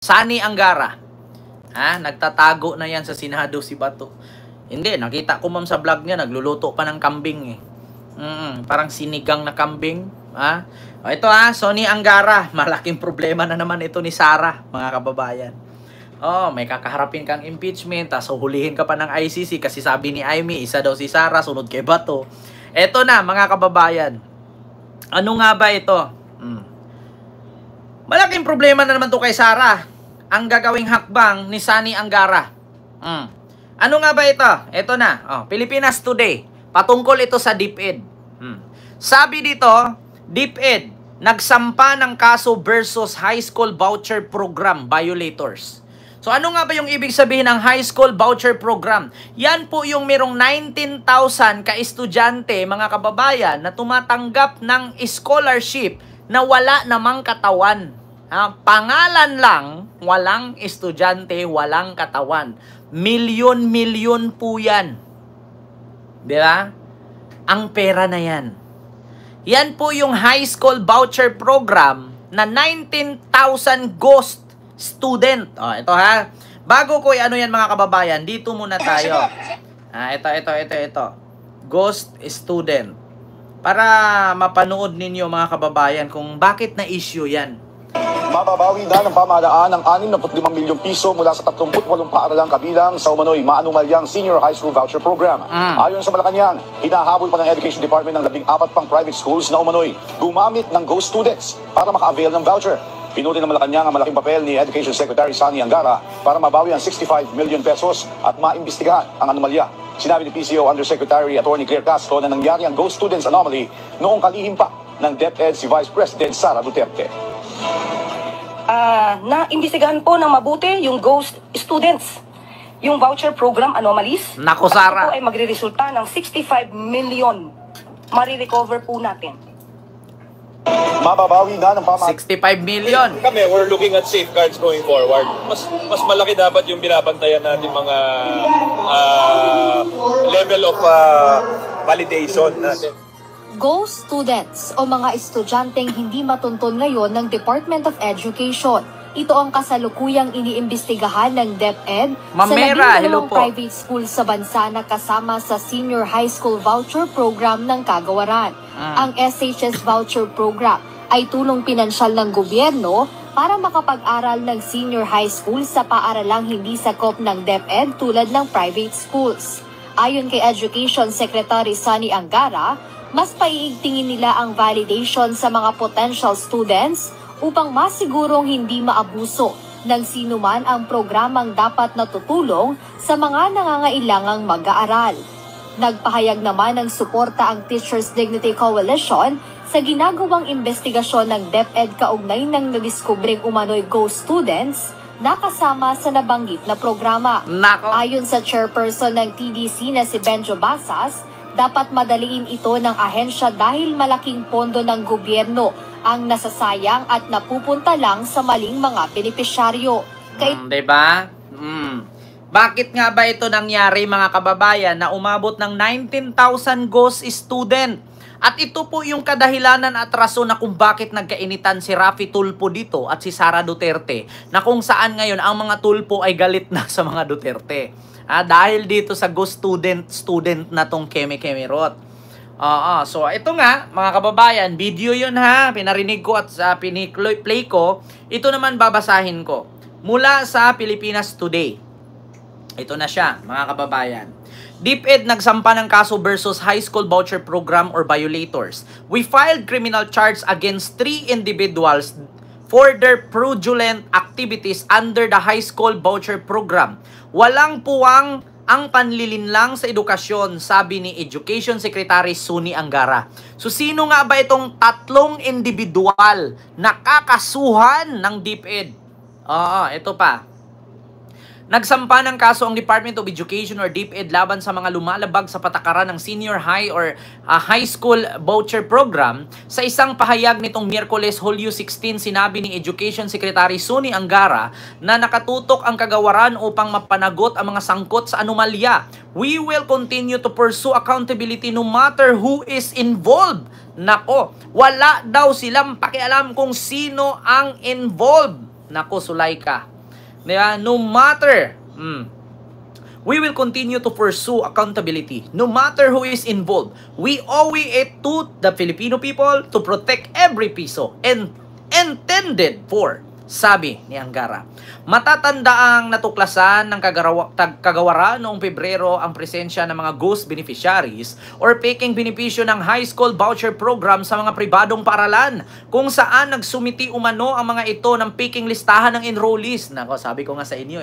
Sani Angara. Nagtatago na yan sa Senado si Bato. Hindi, nakita ko ma'am sa vlog niya, nagluluto pa ng kambing eh. Parang sinigang na kambing. Ito Sani Angara. Malaking problema na naman ito ni Sara, mga kababayan. May kakaharapin kang impeachment, tapos huhulihin ka pa ng ICC kasi sabi ni Amy, isa daw si Sara, sunod kay Bato. Ito na, mga kababayan. Ano nga ba ito? Malaking problema na naman to kay Sara. Ang gagawing hakbang ni Sani Angara. Ano nga ba ito? Ito na. Pilipinas Today. Patungkol ito sa DepEd. Sabi dito, DepEd, nagsampa ng kaso versus high school voucher program violators. So ano nga ba yung ibig sabihin ng high school voucher program? Yan po yung merong 19,000 ka-estudyante, mga kababayan, na tumatanggap ng scholarship na wala namang katawan. Pangalan lang, walang estudyante, walang katawan. Milyon-milyon po yan. Di ba? Ang pera na yan. Yan po yung high school voucher program na 19,000 ghost student. Ito Bago ko ano yan mga kababayan, dito muna tayo. Ito. Ghost student. Para mapanood ninyo mga kababayan kung bakit na issue yan. Mababawi na ng pamahalaan ng 65 milyong piso mula sa 38 paaralang kabilang sa umano'y maanumalyang senior high school voucher program. Ayon sa Malacanang, hinahabol pa ng Education Department ng 14 pang private schools na umano'y gumamit ng ghost students para maka-avail ng voucher. Pinuri ng Malacanang ang malaking papel ni Education Secretary Sani Angara para mabawi ang 65 million pesos at maimbestigahan ang anomalya. Sinabi ni PCO Undersecretary Attorney Claire Castro na nangyari ang ghost students anomaly noong kalihim pa ng DepEd si Vice President Sara Duterte. Na-imbestigahan po ng mabuti yung ghost students, yung voucher program anomalies. Nako, Sara. Ito po ay magre-resulta ng 65 million. Marirecover po natin. Mababawi na ng pamahalaan. 65 million. Kami, we're looking at safeguards going forward. Mas malaki dapat yung binabantayan natin mga level of validation natin. Ghost students o mga estudyanteng hindi matuntun ngayon ng Department of Education. Ito ang kasalukuyang iniimbestigahan ng DepEd sa 12 private school sa bansa na kasama sa Senior High School Voucher Program ng Kagawaran. Ang SHS Voucher Program ay tulong pinansyal ng gobyerno para makapag-aral ng senior high school sa paaralang hindi sakop ng DepEd tulad ng private schools. Ayon kay Education Secretary Sani Angara, mas paiigtingin nila ang validation sa mga potential students upang masigurong hindi maabuso ng sinuman ang programang dapat natutulong sa mga nangangailangang mag-aaral. Nagpahayag naman ng suporta ang Teachers Dignity Coalition sa ginagawang investigasyon ng DepEd kaugnay ng nadiskubring umano'y ghost students na kasama sa nabanggit na programa. Ayon sa chairperson ng TDC na si Benjo Basas, dapat madaliin ito ng ahensya dahil malaking pondo ng gobyerno ang nasasayang at napupunta lang sa maling mga benepisyaryo. Diba? Bakit nga ba ito nangyari mga kababayan na umabot ng 19,000 ghost student? At ito po yung kadahilanan at rason na kung bakit nagkainitan si Raffy Tulfo dito at si Sara Duterte, na kung saan ngayon ang mga Tulfo ay galit na sa mga Duterte. Dahil dito sa ghost student na tong Keme Rot. So ito nga mga kababayan, video yun pinarinig ko at piniplay ko. Ito naman babasahin ko mula sa Pilipinas Today. Ito na siya mga kababayan. DepEd nagsampa ng kaso versus high school voucher program or violators. We filed criminal charge against 3 individuals for their fraudulent activities under the high school voucher program. Walang puwang ang panlilinlang sa edukasyon, sabi ni Education Secretary Sani Angara. So sino nga ba itong tatlong individual na kakasuhan ng DepEd? Ito pa. Nagsampa ng kaso ang Department of Education or DepEd laban sa mga lumalabag sa patakaran ng senior high or high school voucher program. Sa isang pahayag nitong Miyerkules, Hulyo 16, sinabi ni Education Secretary Sani Angara na nakatutok ang kagawaran upang mapanagot ang mga sangkot sa anomalya. We will continue to pursue accountability no matter who is involved. Nako, wala daw silang pakialam kung sino ang involved. Nako, Sulaika. Diba? No matter, we will continue to pursue accountability. No matter who is involved, we owe it to the Filipino people to protect every piso and intended for, sabi ni Angara. Matatanda ang natuklasan ng kagawaran noong Pebrero ang presensya ng mga ghost beneficiaries or peking benepisyo ng high school voucher program sa mga pribadong paaralan kung saan nagsumiti umano ang mga ito ng peking listahan ng enrollees. Nako, sabi ko nga sa inyo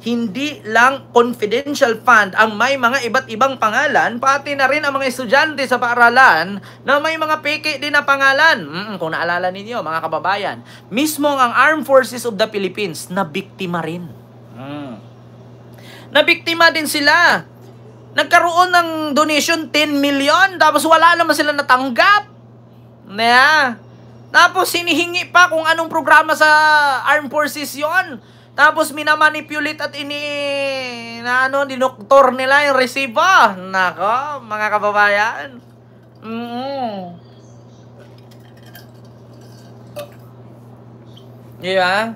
hindi lang confidential fund ang may mga iba't ibang pangalan, pati na rin ang mga estudyante sa paaralan na may mga peke din na pangalan. Kung naalala ninyo, mga kababayan, mismo ang Armed Forces of the Philippines na biktima rin. Nabiktima din sila. Nagkaroon ng donation 10 million, tapos wala naman sila natanggap. Tapos hinihingi pa kung anong programa sa Armed Forces yon. Tapos minamanipulate at dinoktor nila yung resibo. Nako, mga kababayan. Diba?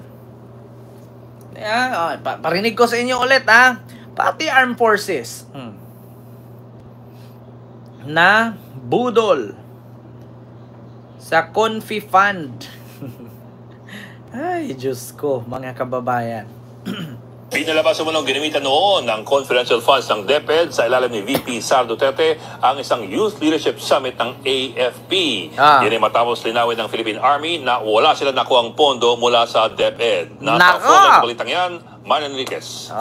Parinig ko sa inyo ulit, pati Armed Forces na budol sa Confi Fund. Ay, Diyos ko, mga kababayan. Pinalabas mo nung ginamitan noon ng confidential funds ng DepEd sa ilalim ni VP Sara Duterte ang isang Youth Leadership Summit ng AFP. Yan ay matapos linawin ng Philippine Army na wala sila nakuhang pondo mula sa DepEd. Nasa phone ng balitang yan, Man Enriquez.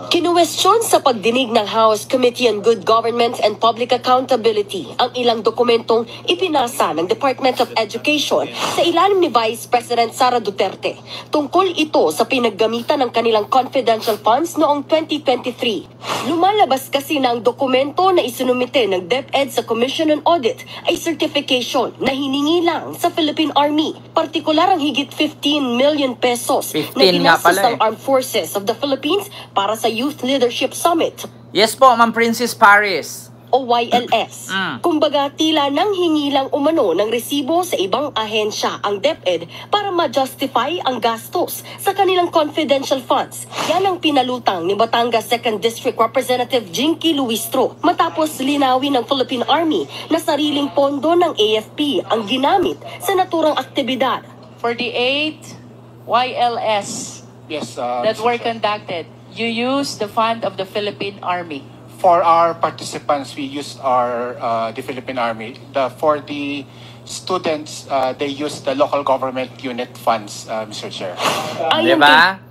Kinuwestiyon sa pagdinig ng House Committee on Good Government and Public Accountability ang ilang dokumentong ipinasa ng Department of Education sa ilalim ni Vice President Sara Duterte. Tungkol ito sa pinaggamitan ng kanilang confidential funds noong 2023. Lumalabas kasi na ang dokumento na isinumite ng DepEd sa Commission on Audit ay certification na hiningi lang sa Philippine Army. Partikular ang higit 15 million pesos na ginastos ng Armed Forces of the Philippines para sa Youth Leadership Summit. Yes po, Ma'am Princess Paris. O YLS. Kumbaga, tila nang hingi lang umano ng resibo sa ibang ahensya ang DepEd para ma-justify ang gastos sa kanilang confidential funds. Yan ang pinalutang ni Batangas 2nd District Representative Jinky Luistro matapos linawin ng Philippine Army na sariling pondo ng AFP ang ginamit sa naturang aktibidad. For the 8 YLS that were conducted, you use the fund of the Philippine Army. For our participants, we used the Philippine Army. For the students, they use the local government unit funds, Mr. Chair. Diba?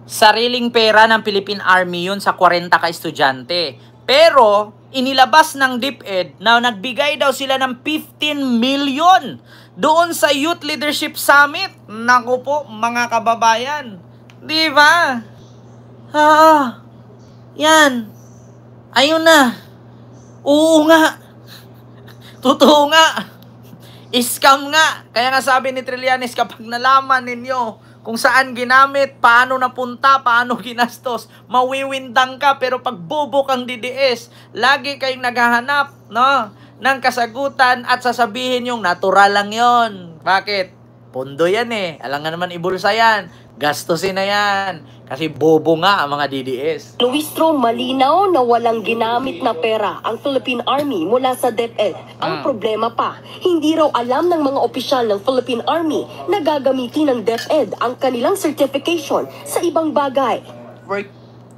Sariling pera ng Philippine Army yun sa 40 ka estudyante. Pero, inilabas ng DepEd na nagbigay daw sila ng 15 million doon sa Youth Leadership Summit. Naku po, mga kababayan. Diba? Yan. Ayun na. Oo nga. Totoo nga. Scam nga. Kaya nga sabi ni Trillanes, kapag nalaman ninyo kung saan ginamit, paano napunta, paano ginastos, mawiwindang ka. Pero pag bobo kang DDS, lagi kayong naghahanap ng kasagutan at sasabihin yung natural lang yon. Bakit? Pondo yan Alam nga naman ibulsa yan. Gastusin na yan. Kasi bobo nga ang mga DDS. Luistro, malinaw na walang ginamit na pera ang Philippine Army mula sa DepEd. Ang problema pa, hindi raw alam ng mga opisyal ng Philippine Army na gagamitin ng DepEd ang kanilang certification sa ibang bagay.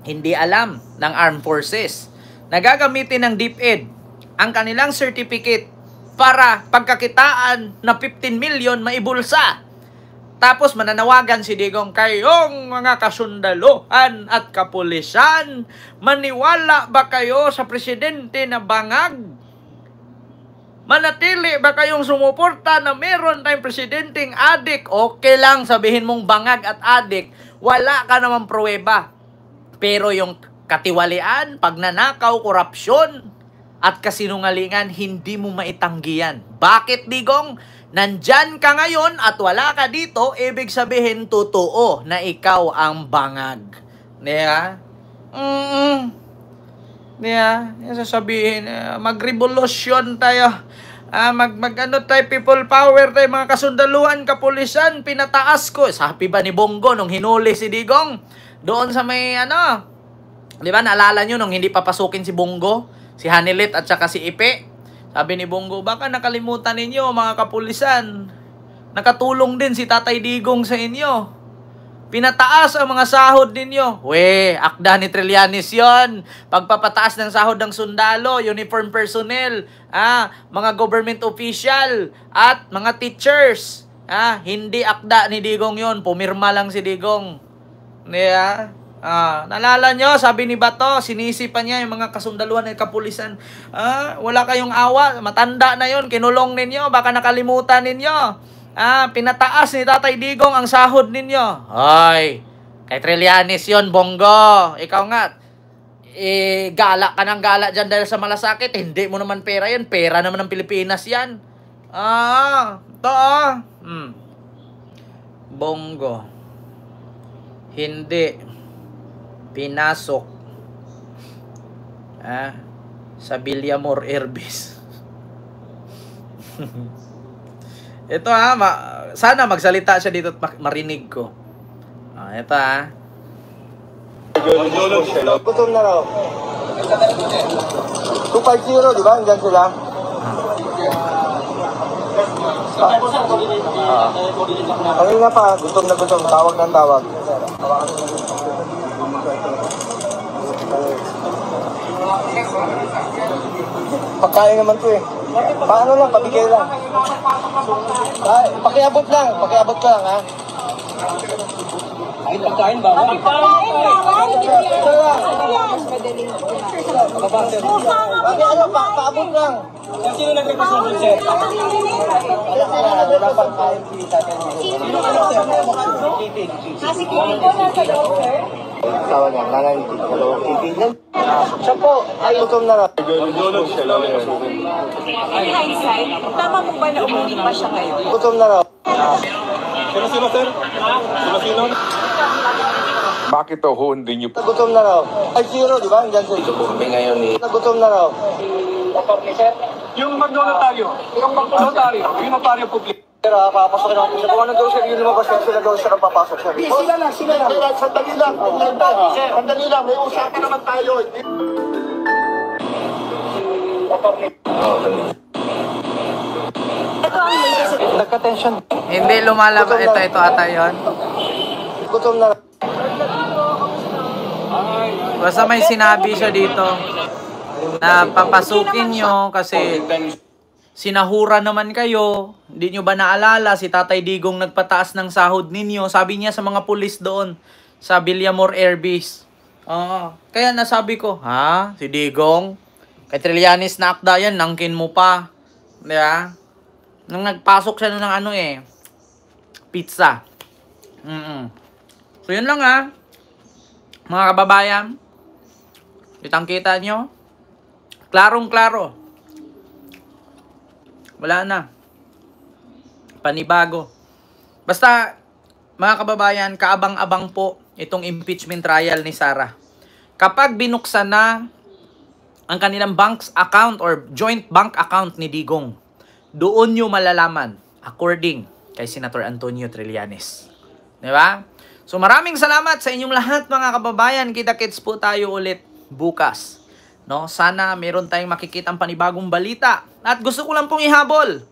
Hindi alam ng Armed Forces na gagamitin ng DepEd ang kanilang certificate para pagkakitaan na 15 million maibulsa. Tapos mananawagan si Digong, kayong mga kasundaluhan at kapulisan, maniwala ba kayo sa presidente na bangag? Manatili ba kayong sumuporta na meron tayong presidenteng adik? Okay lang sabihin mong bangag at adik, wala ka namang pruweba. Pero yung katiwalian, pagnanakaw, korupsyon, at kasinungalingan, hindi mo maitanggi yan. Bakit, Digong? Nandyan ka ngayon at wala ka dito, ibig sabihin totoo na ikaw ang bangag. Diba? Diba? Sasabihin, magrevolusyon tayo. Ano tayo, people power tayo, mga kasundaluhan, kapulisan, pinataas ko. Sabi ba ni Bongo nung hinuli si Digong? Doon sa may, di ba, naalala nyo nung hindi papasukin si Bongo, si Hanilit at saka si Ipe? Sabi ni Bongo, baka nakalimutan ninyo, mga kapulisan, nakatulong din si Tatay Digong sa inyo. Pinataas ang mga sahod ninyo. Akda ni Trillanes yon. Pagpapataas ng sahod ng sundalo, uniform personnel, mga government official, at mga teachers. Hindi akda ni Digong yon. Pumirma lang si Digong. Nalala nyo, sabi ni Bato, sinisipan niya yung mga kasundaluhan at kapulisan. Wala kayong awa, matanda na yon, kinulong ninyo, baka nakalimutan ninyo. Pinataas ni Tatay Digong ang sahod ninyo. Hoy, kay Trillanes yon, Bongo. Ikaw nga, gala ka ng gala dyan dahil sa malasakit. Hindi mo naman pera yan. Pera naman ng Pilipinas yan. Bongo. Hindi pinasok sa Villamor Airbase. Ito sana magsalita siya dito at marinig ko. Ito Gutom na raw. 250, di ba? Andyan sila. Kanina pa, gutom na gutom. Tawag ng tawag. Pagkain naman to eh. Paano lang, pabigay lang. Pakiabot lang ka lang ha. Ay, pagkain ba? Paabot lang. Sino nag-represent, sir? Tawa niya, nanay, hello, kaibigan. Siya po, ay gutom na raw. In hindsight, tama mo ba na umuwi pa siya ngayon? Gutom na raw. Sino, sir? Sino? Bakit ho hindi niyo po? Gutom na raw. Ay, zero, di ba? Andyan sila. Kami ngayon Gutom na raw. Yung magnotaryo, yung notaryo public. Pero papasokin ako siya. Kung ano daw siya, yun lumabas sila daw siya papasok siya. Sila lang. Sandali lang. Sandali lang, may usapan naman tayo. Ito ang latest. Nagka-tension. Hindi lumalabas. Ito ata yun. Gutom na raw. Basta may sinabi siya dito na papasukin nyo kasi sinahura naman kayo. Hindi nyo ba naalala si Tatay Digong nagpataas ng sahod ninyo? Sabi niya sa mga pulis doon sa Villamor Airbase. Kaya nasabi ko, si Digong? Kay Trillanes na akda yan, nangkin mo pa. Diba? Nung nagpasok siya ng pizza. So yun lang mga kababayan. Kitang-kita nyo. Klarong-klaro. Wala na. Panibago. Basta, mga kababayan, kaabang-abang po itong impeachment trial ni Sara. Kapag binuksan na ang kanilang bank account or joint bank account ni Digong, doon nyo malalaman according kay Senator Antonio Trillanes. Diba? So maraming salamat sa inyong lahat mga kababayan. Kita-kits po tayo ulit bukas. No, sana meron tayong makikitang panibagong balita. At gusto ko lang pong ihabol.